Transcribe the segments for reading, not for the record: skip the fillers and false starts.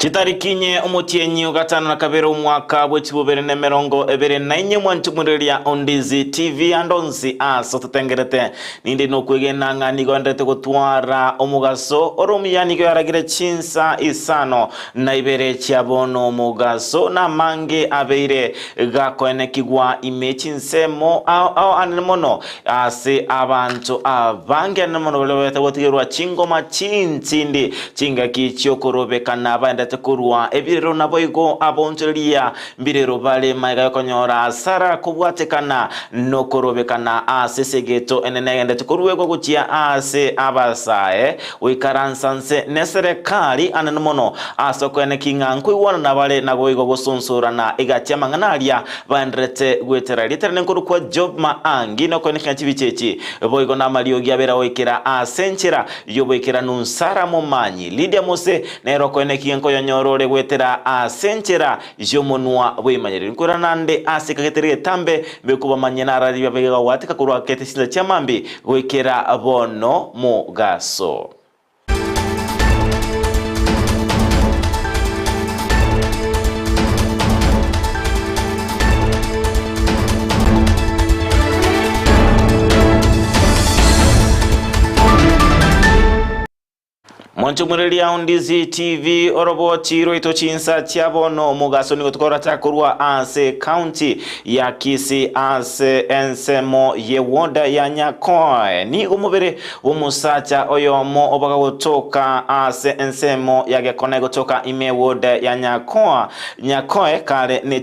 Chitarikinye umutienyi ugatano na kabiri umwaka w'ekibubiri na mirongo ebiri na inye mwantumuriria Ondizi TV andonzi aso tutengerete nindi nokwigena ng'ani gondete gutwara omugaso orumiyani ko yaragire chinsa isano na ibere chiabono omugaso na mange abeire gakoenekigwa imechinsemo ao animono ase abantu abange animono lewete gotigirwa chingoma chintsindi chinga kichiokorobekana abanda kurwa ebirero naboigo abonjeria mbirero bale maiga yakonyora sara kubwatekana no korobekana asesegeto enenegende tukurwego gutia ase abasae wikaransanse neserekali ananomono asokwene kingankwi wana nabale nagoigo gosonsorana igatia manganaria bandrete gwetera literane nkuru kwa job maangi no kweneka chibichechi boigo na maliogi abera wekera asenchera yobekera nunsara momanyi Lydia Mose nero kweneki nyorore gwetera asenchera jomonwa bwimanyeri nkura nande asikagetere tambe bekuba manyenara libabega watika kurwa ketesila chamambi gwekera bono mugaso. Mwantumuriria Ondizi TV orobo chiro ito chinsa chiabono mugaso niko tukora chakurwa ase county ya Kisii ase ensemo yewoda ya Nyakoe ni umubere umusacha oyomo obaga gutoka ase ensemo ya Gekone gutoka imewoda ya Nyakoe kare ne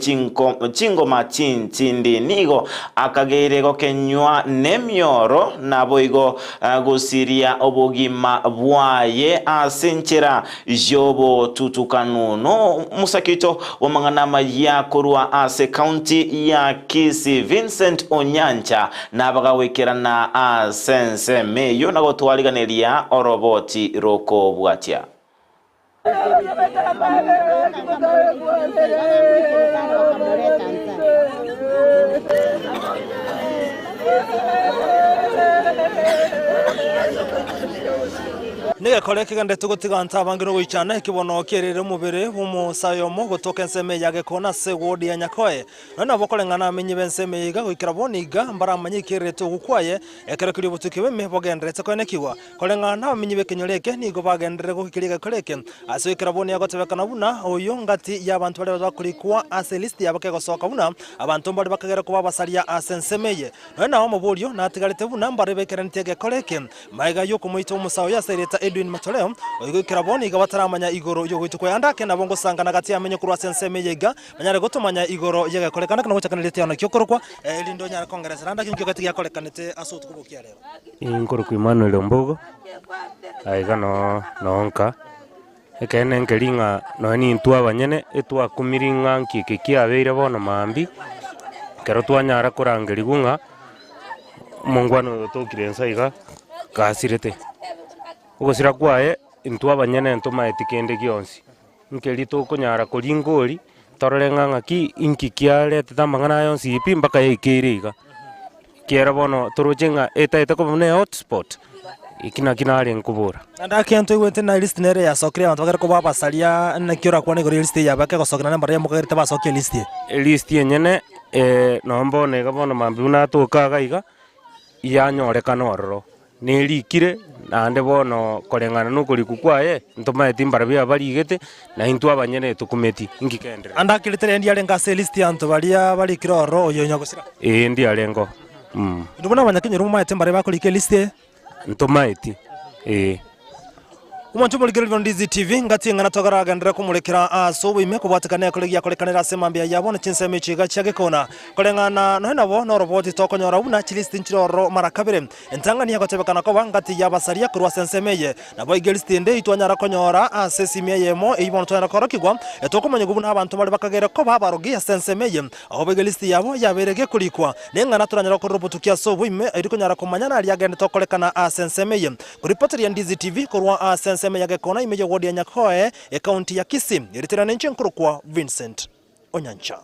chingoma chintindi nigo akageire gokenywa nemyoro naboigo gusiria obugima bwaye asenchera jobo tutukanuno musakito wamanganama ya kurwa ase county ya Kisii Vincent Onyancha nabagawekera na asense meyo nagotwaliganeria oroboti roko bwatia Nige koleke gande tugotiganta abangiro wichana ikibono kerere mubere umusayomo gotoka enseme ya Gekona se wodi ya Nyakoe nana bokolengana amenye benseme yiga gwikira boniga mbara manyi kerere tugukwaye ekere kuri butukiwe mebogendretse konekiwa kolengana amenye bekenyoleke nigo bagendere gukiriga koleke aso ikira boni yagotebekana buna oyo ngati y'abantu bale bakurikwa ase list yabake gosoka buna abantu mbali bakagera kuba basalia asensemeye nana ho mubolyo natigarite buna mbare bekere ntege koleke maiga yo kumuita umusayo yasereta Edwin Matoleo oyigikira boni gabataramanya igoro yo gwitukwe andake nabongo sangana gati amenye kurwa senseme yega manyare gotumanya igoro yega kolekana kana gochakanirite yana kyokorokwa lindo nyara kongereza randa kinyo gati ya kolekanite asutu kubukia lero inkoro ku Emmanuel Ombogo aiga nonka ekene nkelinga no ni ntwa banyene etwa kumiringa nkike abeire bono mambi kero twanyara kurangeri gunga mongwano tokirensa iga kasirete ugosira kwae intwa banyene ntoma etikende gyonsi nkelito kunyara kolingoli torenga ngaki inkikiale tamangana yonsi ipimbaka yekiriga kiera bono torojenga eta ko mune hotspot ikina ali nkubura andake anto igwete na list nere ya sokre abantu bagera ko babasalia na kiora kwa ngori list ya bake gosokana namba ya mugagerite basoke list yenyene nombo ne gabono mambi una tokaga iga yanyorekana ororo nelikire nande bono kolengana nukuri kukwaye ntoma etimbara bya barigete na intwa banyene tukumeti ngikendere andakilite ndi alenga se list yanto balia balikira oro oyo nyagusira ndi alengo ndubona abanyakenye rumu mayetembare bakolike list ntoma eti Umuntu muligirira Ondizi TV ngati ngana togaragendera kumurekera aso ime kubatikana kolegya kolekanira semambia yabona chinseme chiga cyagekona kolengana no nabo no roboti tokonyora una chilistin chiroro marakabire entangani yakotebekana ko bangati yabasaria kurwa sensemeye nabo igelistinde itwanyara konyora asesimye yemo ibona twanyara korokigwa etokomanye gubuna abantu bali bakagera ko babarogiya sensemeye aho begelisti yabo yaberege kulikwa nengana turanyara ko robotukia so ime irikonyara komanyana ali agende tokolekana asensemeye kuri poteri ya Ondizi TV kurwa asensemeye ya Gekona imeje wodi ya Nyakoe county ya Kisii iritirana nchi nkuru kwa Vincent Onyancha.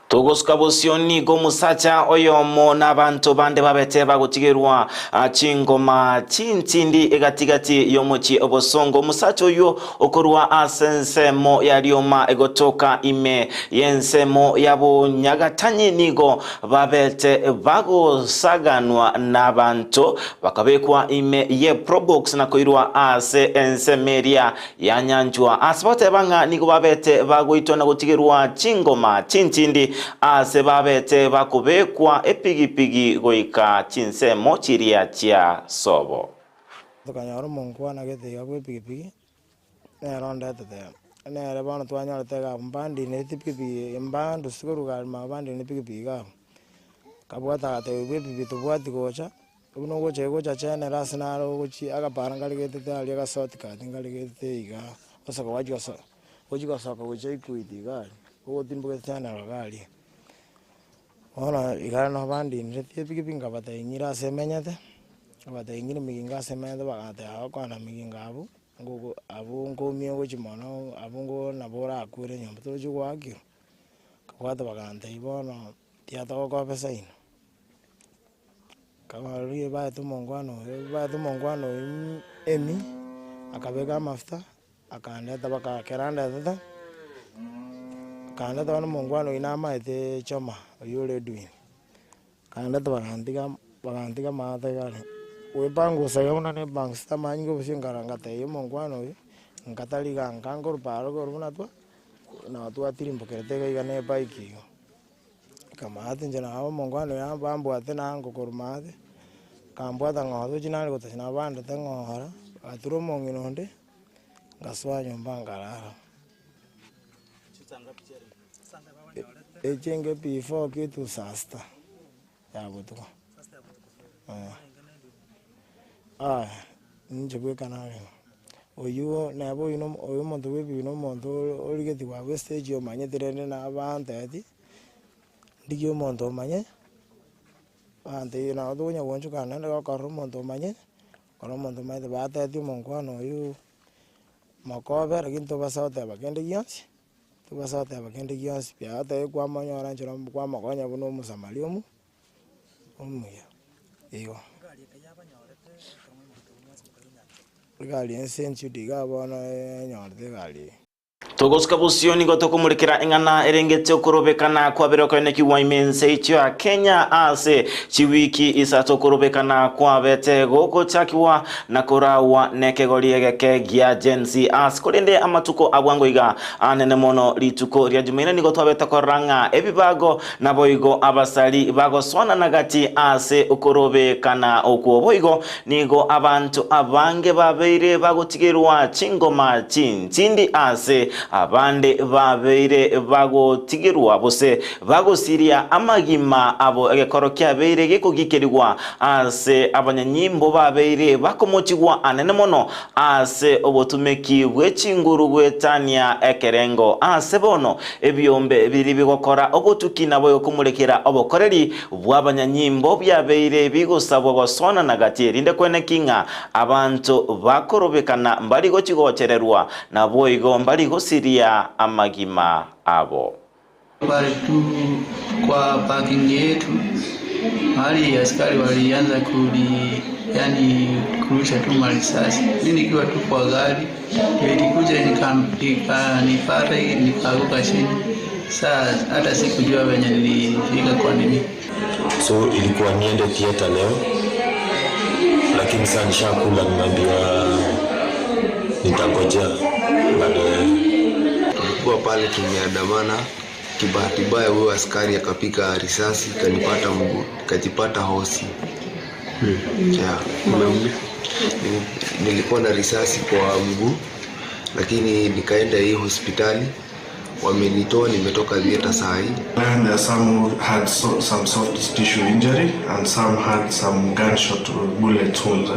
Togosuka bosioni go musacha oyomo n'abantu bande babete bagutigirwa chingoma chintindi egatigati yomochi obosongo musacha oyo okorwa asensemo yalioma egotoka ime yensemo yabo nyagatanye nigo babete bagosaganwa n'abantu bakabekwa ime ye probox na koirwa ase ensemeria yanyanjwa asbote banga nigo babete bagoitona gutigirwa chingoma chintindi ase babete bakubekwa epigipigi goika chinsemo chiria chia sobo tukanyoro munkwana getiga gwe pigipigi neronda tete nere bana twanyora tega mbandi ne tipigipigi mbandu sikuruga mabandi ne pigipigi ga kabwata ate gwe pigipigi tubwati gocha uno gocha chene rasinaro gochi agaparanga ligete ali gasoti kati ngaligete iga osaka wajiga saka gocha ikuitiga ugo timbuke chana gali ona igara no bandi ne tipigipigi ngabata inyira semenyete abata ingine miginga semenyete bagate akwana miginga abu ngomye gochimono abungo nabora akure nyomba tojo gwaki kabwata bagante ibono tiata ko pesa ino kamari ba tu mongwano emi akabega mafuta akaneta baka keranda tata kaneta bana mongwano inama ete choma yule duin kaneta bagantiga mate gale we bango sayona ne bank stamango busingaranga te mongwano nkataliga nkangor paro goruna to na tu atirimbo kerete gane baiki kamate njana abo mongwano ya bambo atena ngo kormate kambwata ngodo jinali gotashina banda tengohora aturo monginonde ngaswanyo mbangarara echenge before kitu sasta ya butuko njebwe kanale oyu nabo ino oyu muntu webi no muntu origeti wa stage yo manye terene na abantu ati ndigyo muntu manye ante na odunya wonchu kana na ka muntu manye bata ati mongwano oyu makobe raginto basata bagende gyansi tubasata bagende gyansi pya ata kwa manyora nchira kwa makonya buno musamaliomu omuya iyo gali ensenchu diga bona nyorte gali Togosuka bosioni goto kumurikira ingana erengete okorobekana kwa berokane kiwaimense ichwa Kenya ase chiwiki isato korobekana kwa bete goko chakiwa na korawa nekegoriegeke gia genzi as kolende amatuko abwangoiga anene mono lituko ria jumene ni goto beta koranga ebibago na boigo abasali bago swana nagati ase okorobekana okuoboigo nigo abantu abange babeire bagotigerwa chingoma chindi ase abande babeire bagotigirwa bose bagosiria amagima abo egekoro kyabeire gikugikerigwa ase abanyanyimbo babeire bakomochigwa anene mono ase obotumeki bwechinguru gwetania ekerengo ase bono ebyombe biri bigokora ogotukina boyo kumurekera obokoreri bw'abanyanyimbo byabeire bigosabwa gosona nagati rinde kwenekinga abantu bakorobekana mbali gochigochererwa na boigo mbali gosiria amagima abo pale tu kwa parking yetu hali askari walianza kurusha tu marisasi. Mimi nikiwa tu kwa gari nilikuja nikanipata nikaanguka chini. Sasa hata sikujua venye nilifika kwa nini. So ilikuwa niende theater leo, lakini sasa nishakula, nimeambiwa nitangojea baadaye. Tulikuwa pale tumeandamana, kibahati mbaya huyo askari akapika risasi kanipata mguu, kajipata hosi. Yeah. Nilikuwa na risasi kwa mguu, lakini nikaenda hii hospitali, wamenitoa, nimetoka theater saa hii. And there some who had some soft tissue injury and some had some gunshot bullet wounds.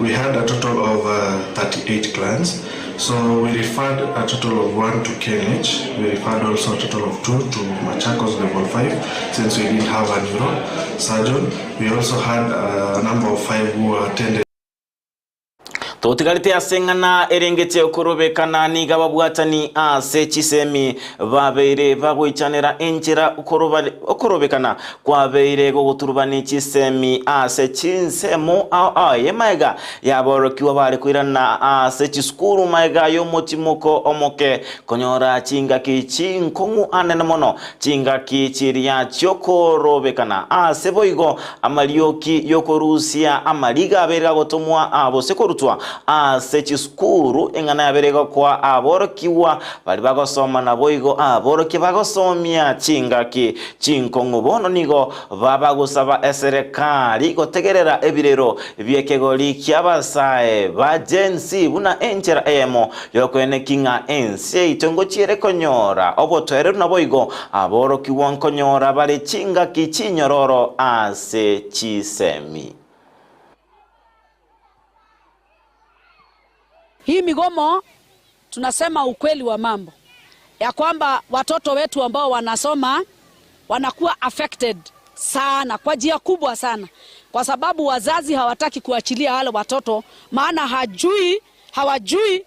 We had a total of 38 clients. So we referred a total of 1 to KNH. We referred also a total of 2 to Machakos level 5 since we didn't have a neuro surgeon. We also had a number of 5 who attended Totigarite asengana erengete okorobekana niga babwatani ase chisemi babeire bagwichanira enjira okorobekana kwabeire goguturubani chisemi ase chinsemo yemaiga yaborokiwa bari kwirana ase chiskuru maiga yomotimoko omoke konyora chingaki chinkongu anene mono chingaki chiria chokorobekana ase boigo amalioki yokorusia amaliga abere gotomwa abose korutwa ase chiskuru engana yaberega kwa aborokiwa bali bagosoma na boigo aboroki bagosomia chingaki chinkongu bono nigo babagusaba eserekali gotegerera ebirero byekegoli kyabasae bajensi buna enjera emo yokwene kinga ense itongo chiere konyora obotere na boigo aborokiwa nkonyora bali chingaki chinyororo ase chisemi. Hii migomo tunasema ukweli wa mambo ya kwamba watoto wetu ambao wanasoma wanakuwa affected sana kwa njia kubwa sana, kwa sababu wazazi hawataki kuachilia wale watoto, maana hawajui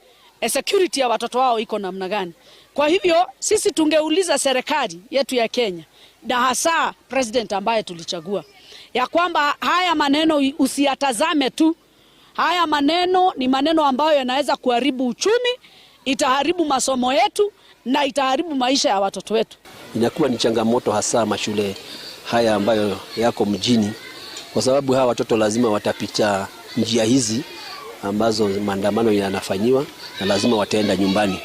security ya watoto wao iko namna gani. Kwa hivyo sisi tungeuliza serikali yetu ya Kenya na hasa president ambaye tulichagua ya kwamba haya maneno usiyatazame tu. Haya maneno ni maneno ambayo yanaweza kuharibu uchumi, itaharibu masomo yetu na itaharibu maisha ya watoto wetu. Inakuwa ni changamoto hasa mashule haya ambayo yako mjini, kwa sababu hawa watoto lazima watapita njia hizi ambazo maandamano yanafanywa na lazima wataenda nyumbani.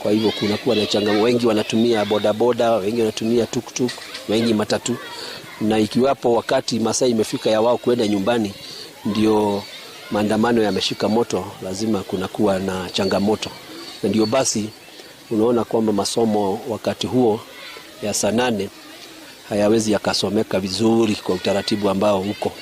Kwa hivyo kunakuwa na changamoto, wengi wanatumia bodaboda, wengi wanatumia tuktuk, wengi matatu, na ikiwapo wakati masaa imefika ya wao kwenda nyumbani ndio maandamano yameshika moto, lazima kunakuwa na changamoto. Na ndio basi unaona kwamba masomo wakati huo ya saa 8 hayawezi yakasomeka vizuri kwa utaratibu ambao uko.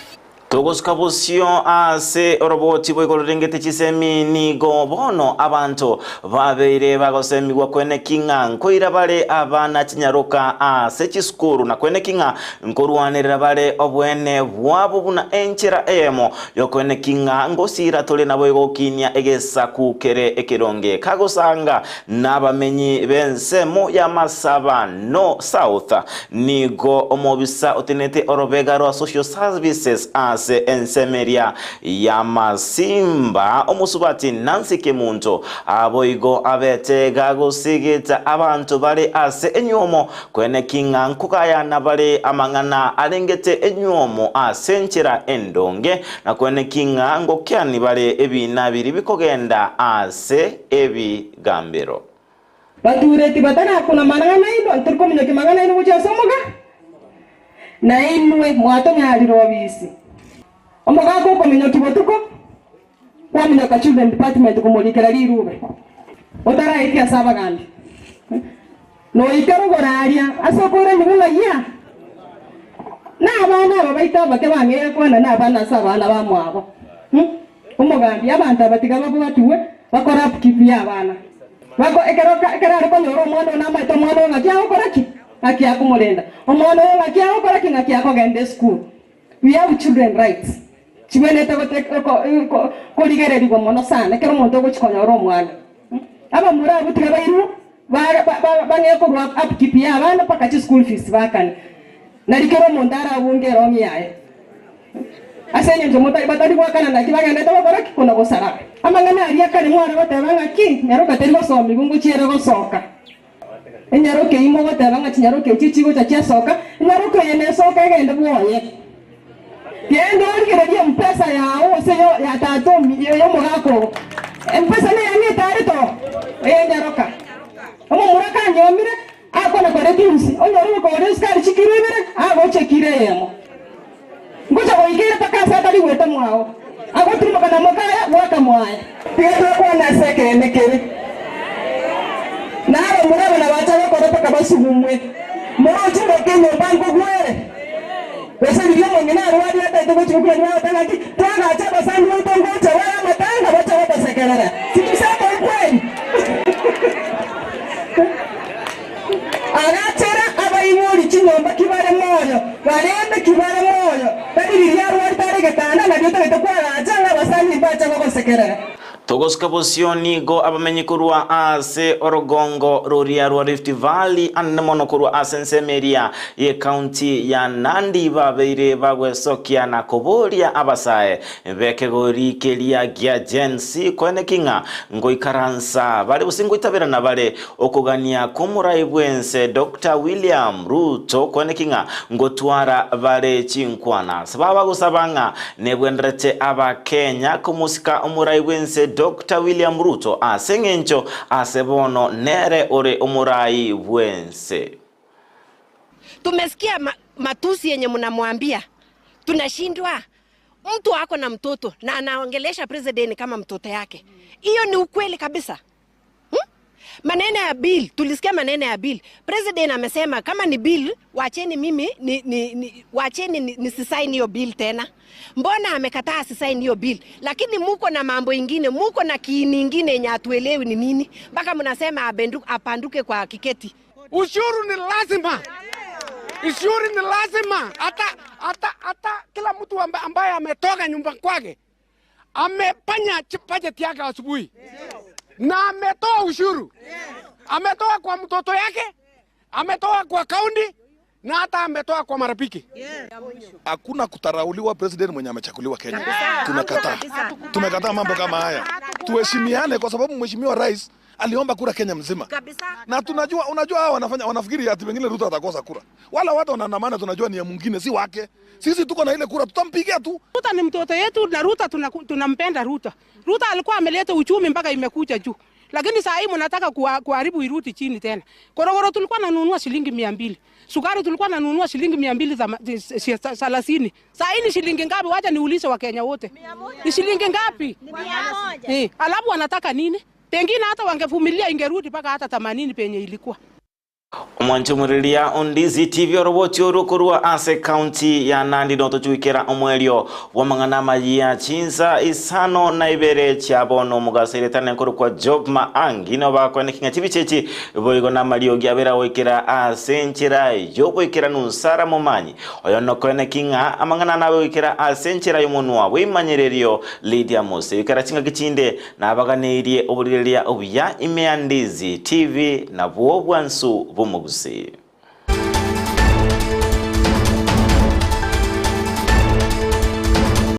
Togoskabusio ase oroboti boikorengete chisemi nigo bono abantu babeire bagosemi gwa kwene kinga nkoira bale abana chinyaroka ase chiskuru na kwene kinga nkorwanirira bale obwene bwabo buna enchera emo yokwene kinga ngosira tole nabo igokinya egesa kukere ekironge kagosanga nabamenyi bensemo ya Masaba no South nigo omobisa otenete orobega ro social services ase ensemeria ya Masimba omusubati Nancy Kemunto aboigo abetega gusigita abantu bali ase enyomo kwene kinga nkukaya na bali amangana alengete enyomo asenchera endonge na kwene kinga ngokyani bali ebina biri bikogenda ase ebigambiro batureti batana kuna manana ino anturko minyoki mangana ino mucha somoga na inwe mwato nyali robisi omoga ko minyoki botuko kwa minyoka children department kumulikira lirube otara ikia saba gandi no ikaro goraria asokore migula ya na abana babaita bake bangere kwana na abana saba na bamwabo omogambi abantu abatigaba bwatuwe bakora kipi abana wako ekero ko nyoro mwana na maito mwana ngakya okoraki ngakya kumulenda omwana ngakya okoraki ngakya ko gende school. We have children rights. Chimene ko ligereri ko mono sana kero muntu go chikonyoro mwana aba mura butika bairu bange ko upkeep ya abana paka chi school fees bakane na likero mondara bungero nyaye asenye njomuta ibatari kwa kana na kibagenda to baraki kuna gosara amangana aria kane mwana batebanga ki nyaroka teri gosomi gungu chiere gosoka enyaroke imo batebanga chinyaroke chichigo cha soka nyaroke ene soka egende bwoye yendo ngire mpesa yao seyo ya tato yo mugako mpesa ne yani tarito enyaroka omo muraka nyomire akona kore kinsi onyoru ko reskari chikiribere ago chekire yemo ngoja ko ikire pakasa tali weta mwao ago tuma kana mokaya waka mwaya pieto kwa na seke nekere naro muraba na bacha ko paka basugumwe moro chimbo kenyo bango gwere bese biyo ngina rwadi hata ito chukua ni wata ngaki twaga acha basandu utongocha wala matanga bacha wata sekerera situsema ukweli anachera abayimuri chinyomba kibare moyo barembe kibare moyo tadi ya rwadi tare getana na byo tare kwa acha basandu bacha ko sekerera Togoska bosioni go abamenyi kurwa ase orogongo roria rwa Rift Valley anemono kurwa ase nsemeria ye county ya Nandi babeire bagwesokia na koboria abasae bekegori kelia gia jensi kwene kinga ngoikaransa bali busingo itabera na bale okugania kumurai bwense Dr. William Ruto kwene kinga ngotwara bale chinkwana sababa gusabanga nebwenderete aba Kenya kumusika umurai bwense Dr. William Ruto asengencho asebono nere ore umurai bwense. Tumesikia matusi yenye mnamwambia. Tunashindwa. Mtu wako na mtoto na anaongelesha president kama mtoto yake. Hiyo ni ukweli kabisa. Maneno ya bill, tulisikia maneno ya bill. President amesema kama ni bill, wacheni mimi wacheni nisisaini hiyo bill tena. Mbona amekataa sisaini hiyo bill? Lakini muko na mambo ingine, muko na kiini ingine yenye hatuelewi ni nini. Mpaka mnasema apanduke kwa kiketi. Ushuru ni lazima. Ushuru ni lazima. Hata kila mtu ambaye ametoka nyumbani kwake amepanya budget yake asubuhi. Na ametoa ushuru. Ametoa kwa mtoto yake, ametoa kwa kaunti, na hata ametoa kwa marafiki. Hakuna kutarauliwa president mwenye amechaguliwa Kenya. Tunakataa. Tumekataa mambo kama haya. Tuheshimiane kwa sababu mheshimiwa rais aliomba kura Kenya mzima. Na unajua hao wanafikiri ati wengine Ruto atakosa kura. Wala watu wanaandamana tunajua ni ya mwingine si wake. Sisi tuko na ile kura tutampigia tu. Ruto ni mtoto yetu na Ruto tunampenda Ruto. Ruto alikuwa ameleta uchumi mpaka imekuja juu. Lakini saa hii mnataka kuharibu irudi chini tena. Korogoro tulikuwa nanunua shilingi 200. Sukari tulikuwa nanunua shilingi 230. Saa hii ni shilingi ngapi? Wacha niulize wa Kenya wote. Ni shilingi ngapi? Ni 100. Alafu wanataka nini? Pengine hata wangevumilia ingerudi mpaka hata 80 penye ilikuwa. Omwancho muriria Ondizi TV oroboti orukurwa ase county ya Nandi no tochuikera omwelio wa mangana majia chinza isano na ibere chabono mugasire tane kwa Job Maangi no bakone kinga chibichechi boigo na malio gyabera wekera ase nchira yobo ikera nusara mumanyi oyo no kone kinga amangana na wekera ase nchira yomunwa wimanyererio Lydia Mose ikera chinga kichinde na abaganirie oburiria obuya Imeandizi TV na bwobwansu Bumugusi.